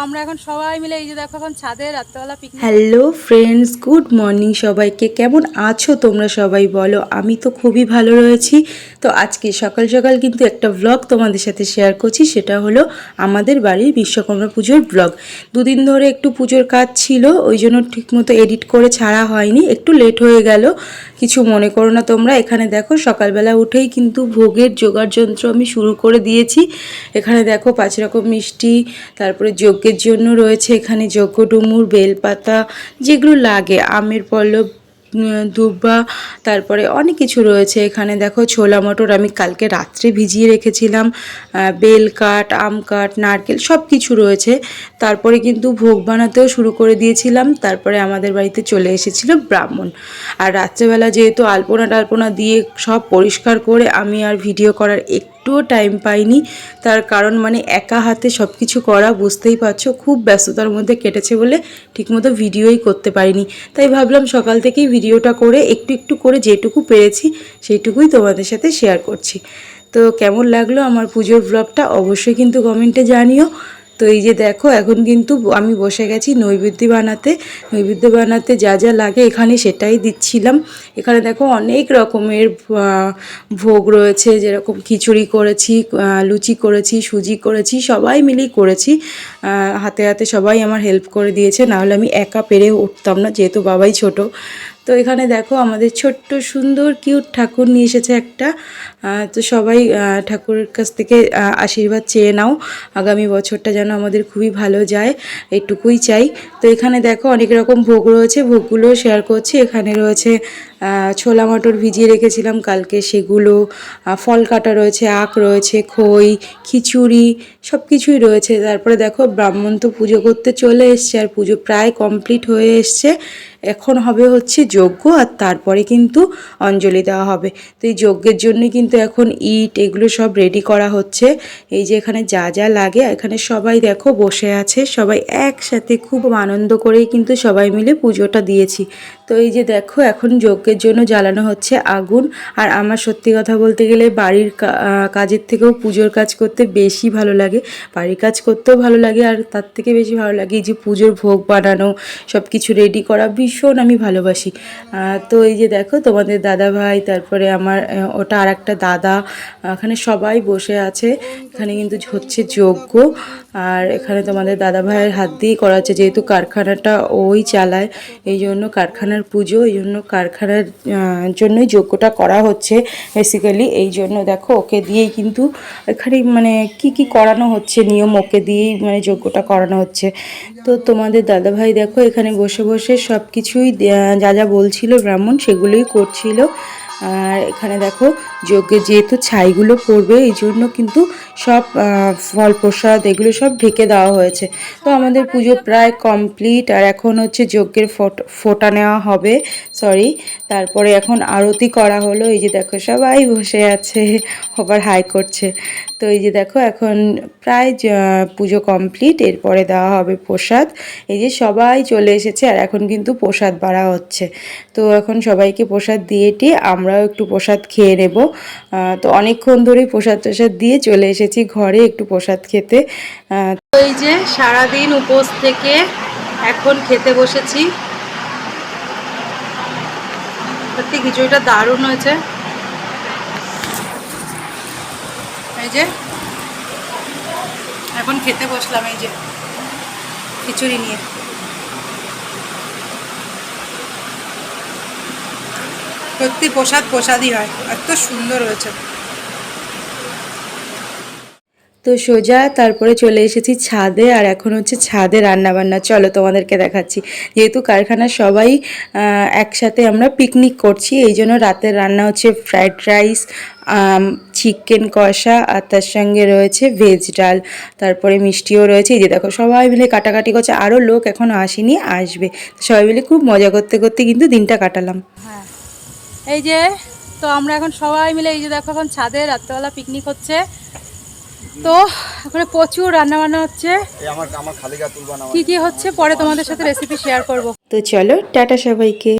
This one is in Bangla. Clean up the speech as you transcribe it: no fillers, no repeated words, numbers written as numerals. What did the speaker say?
আমরা এখন সবাই মিলে এই যে দেখো এখন ছাদে রাত্রেবেলা picnic. Hello friends, good morning সবাইকে। কেমন আছো তোমরা সবাই বলো? আমি তো খুবই ভালো রয়েছি। তো আজকে সকাল সকাল কিন্তু একটা ব্লগ তোমাদের সাথে শেয়ার করছি, সেটা হলো আমাদের বাড়ির বিশ্বকর্মা পুজোর ব্লগ। দুদিন ধরে একটু পুজোর কাজ ছিল, ওই জন্য ঠিকমতো এডিট করে ছাড়া হয়নি, একটু লেট হয়ে গেল, কিছু মনে করো না তোমরা। এখানে দেখো সকালবেলা উঠেই কিন্তু ভোগের জোগাড় যন্ত্র আমি শুরু করে দিয়েছি। এখানে দেখো 5 রকম মিষ্টি, তারপরে যজ্ঞের জন্য রয়েছে এখানে যজ্ঞ ডুমুর, বেলপাতা, যেগুলো লাগে, আমের পল্লব, দুব্বা, তারপরে অনেক কিছু রয়েছে। এখানে দেখো ছোলা মটর আমি কালকে রাত্রে ভিজিয়ে রেখেছিলাম, বেল কাঠ, আম কাঠ, নারকেল সব কিছু রয়েছে। তারপরে কিন্তু ভোগ বানাতেও শুরু করে দিয়েছিলাম। তারপরে আমাদের বাড়িতে চলে এসেছিল ব্রাহ্মণ। আর রাত্রেবেলা যেহেতু আলপনা টালপনা দিয়ে সব পরিষ্কার করে আমি আর ভিডিও করার একটুও টাইম পাইনি। তার কারণ মানে একা হাতে সব কিছু করা, বুঝতেই পারছো, খুব ব্যস্ততার মধ্যে কেটেছে বলে ঠিকমতো ভিডিওই করতে পারিনি। তাই ভাবলাম সকাল থেকেই ভিডিওটা করে একটু একটু করে যেটুকু পেরেছি সেইটুকুই তোমাদের সাথে শেয়ার করছি। তো কেমন লাগলো আমার পুজোর ব্লগটা অবশ্যই কিন্তু কমেন্টে জানিও। তো এই যে দেখো এখন কিন্তু আমি বসে গেছি নৈবেদ্য বানাতে। নৈবেদ্য বানাতে যা যা লাগে এখানে সেটাই দিচ্ছিলাম। এখানে দেখো অনেক রকমের ভোগ রয়েছে, যেরকম খিচুড়ি করেছি, লুচি করেছি, সুজি করেছি, সবাই মিলেই করেছি। হাতে হাতে সবাই আমার হেল্প করে দিয়েছে, নাহলে আমি একা পেরে উঠতাম না, যেহেতু বাবাই ছোট। তো এখানে দেখো আমাদের ছোট্ট সুন্দর কিউট ঠাকুর নিয়ে এসেছে একটা। তো সবাই ঠাকুরের কাছ থেকে আশীর্বাদ চেয়ে নাও, আগামী বছরটা যেন আমাদের খুবই ভালো যায়, এইটুকুই চাই। তো এখানে দেখো অনেক রকম ভোগ রয়েছে, ভোগগুলো শেয়ার করছি। এখানে রয়েছে ছোলা মটর ভিজিয়ে রেখেছিলাম কালকে, সেগুলো, ফল কাটা রয়েছে, আখ রয়েছে, খই, খিচুড়ি, সব কিছুই রয়েছে। তারপরে দেখো ব্রাহ্মণ তো পুজো করতে চলে এসছে, আর পুজো প্রায় কমপ্লিট হয়ে এসছে। এখন হবে হচ্ছে যজ্ঞ, আর তারপরে কিন্তু অঞ্জলি দেওয়া হবে। তো এই যজ্ঞের জন্যই কিন্তু এখন ইট এগুলো সব রেডি করা হচ্ছে। এই যে এখানে যা যা লাগে, এখানে সবাই দেখো বসে আছে, সবাই একসাথে খুব আনন্দ করেই কিন্তু সবাই মিলে পুজোটা দিয়েছি। তো এই যে দেখো এখন যজ্ঞের জন্য জ্বালানো হচ্ছে আগুন। আর আমার সত্যি কথা বলতে গেলে বাড়ির কাজের থেকেও পুজোর কাজ করতে বেশি ভালো লাগে। বাড়ির কাজ করতেও ভালো লাগে, আর তার থেকে বেশি ভালো লাগে এই যে পুজোর ভোগ বানানো, সব কিছু রেডি করা, ভীষণ আমি ভালোবাসি। তো এই যে দেখো তোমাদের দাদা ভাই, তারপরে আমার ওটা আর একটা দাদা, এখানে সবাই বসে আছে। এখানে কিন্তু হচ্ছে যজ্ঞ, আর এখানে তোমাদের দাদা ভাইয়ের হাত দিয়েই করা হচ্ছে, যেহেতু কারখানাটা ওই চালায়, এই জন্য কারখানার পুজো, এই জন্য কারখানার জন্যই যজ্ঞটা করা হচ্ছে বেসিক্যালি। এই জন্য দেখো ওকে দিয়েই কিন্তু এখানে মানে কি করানো হচ্ছে নিয়ম, ওকে দিয়েই মানে যজ্ঞটা করানো হচ্ছে। তো তোমাদের দাদাভাই দেখো এখানে বসে বসে সব কিছুই যা যা বলছিল ব্রাহ্মণ সেগুলোই করছিল। আর এখানে দেখো যজ্ঞে যেহেতু ছাইগুলো পড়বে, এই জন্য কিন্তু সব ফল প্রসাদ এগুলো সব ঢেকে দেওয়া হয়েছে। তো আমাদের পুজো প্রায় কমপ্লিট, আর এখন হচ্ছে যজ্ঞের ফোঁটা নেওয়া হবে, সরি। তারপরে এখন আরতি করা হলো। এই যে দেখো সবাই বসে আছে, আবার হাই করছে। তো এই যে দেখো এখন প্রায় পুজো কমপ্লিট, এরপরে দেওয়া হবে প্রসাদ। এই যে সবাই চলে এসেছে, আর এখন কিন্তু প্রসাদ বাড়া হচ্ছে। তো এখন সবাইকে প্রসাদ দিয়ে আমরাও একটু প্রসাদ খেয়ে নেব। তো অনেকক্ষণ ধরেই প্রসাদ টসাদ দিয়ে চলে এসেছি ঘরে একটু প্রসাদ খেতে। তো এই যে সারাদিন উপোস থেকে এখন খেতে বসেছি। সত্যি খিচুড়িটা দারুণ হয়েছে। এই যে এখন খেতে বসলাম এই যে খিচুড়ি নিয়ে। সত্যি প্রসাদ প্রসাদই হয়, এত সুন্দর হয়েছে। তো সোজা তারপরে চলে এসেছি ছাদে, আর এখন হচ্ছে ছাদে রান্নাবান্না, চলো তোমাদেরকে দেখাচ্ছি। যেহেতু কারখানার সবাই একসাথে আমরা পিকনিক করছি, এই জন্য রাতের রান্না হচ্ছে ফ্রাইড রাইস, চিকেন কষা, আর তার সঙ্গে রয়েছে ভেজ ডাল, তারপরে মিষ্টিও রয়েছে। এই যে দেখো সবাই মিলে কাটাকাটি করছে, আরও লোক এখনও আসেনি, আসবে। সবাই মিলে খুব মজা করতে করতে কিন্তু দিনটা কাটালাম। হ্যাঁ এই যে, তো আমরা এখন সবাই মিলে এই যে দেখো এখন ছাদে রাত্রেবেলা পিকনিক হচ্ছে। তো এখানে প্রচুর রান্না বান্না হচ্ছে, কি কি হচ্ছে পরে তোমাদের সাথে রেসিপি শেয়ার করব। তো চলো টাটা সবাইকে।